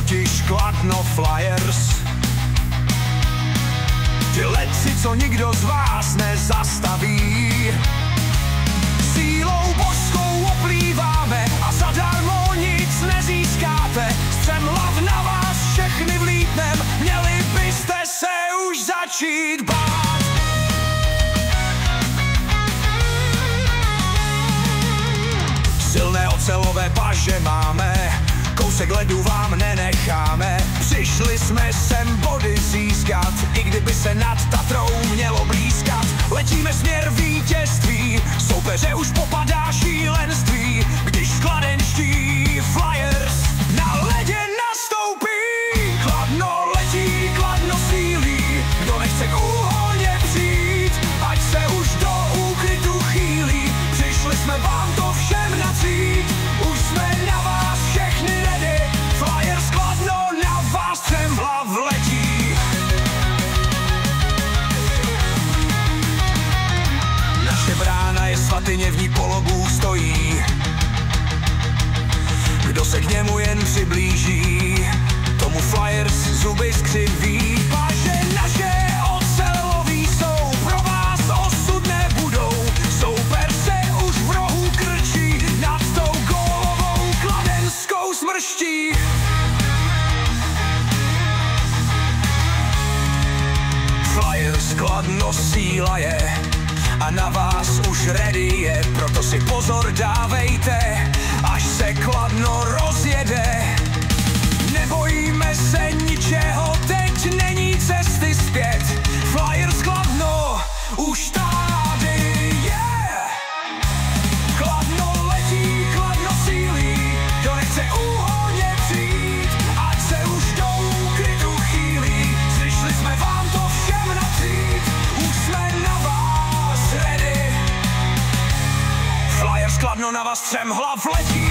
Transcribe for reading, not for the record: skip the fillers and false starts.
totiž Kladno Flyers. Ty letci, co nikdo z vás nezastaví, sílou božskou oplýváme a zadarmo nic nezískáte. Střemhlav na vás všechny vlítnem, měli byste se už začít bát. Silné ocelové paže máme, kousek ledu vám nenecháme. Přišli jsme sem body získat, i kdyby se nad Tatrou mělo blízkat. Letíme směr vítězství, soupeře už popadá šílenství, když kladenští Flyers na ledě nastoupí. Kladno letí, Kladno sílí, kdo nechce k úhoně přijít, ať se už do úkrytu chýlí. Přišli jsme vám to všem nacít, už jsme na vás všechny ready. Flyers Kladno na vás Střemhlav letí. Naše brána je svatyně, v ní polobůh stojí. Kdo se k němu jen přiblíží, tomu Flyers zuby skřiví. Paže naše oceloví jsou, pro vás osud nebudou. Soupeř se už v rohu krčí, nad tou gólovou kladenskou smrští. Flyers Kladno síla je a na vás už ready je, proto si pozor dávejte, až se Kladno rozjede. Nebojíme se ničeho, teď není cesty zpět. Flyers Kladno už tady je. Kladno letí, Kladno sílí, kdo nechce úhoně přijít, ať se už do úkrytu chýlí. Přišli jsme vám to všem natřít, už jsme na vás ready. Flyers Kladno na vás Střemhlav letí.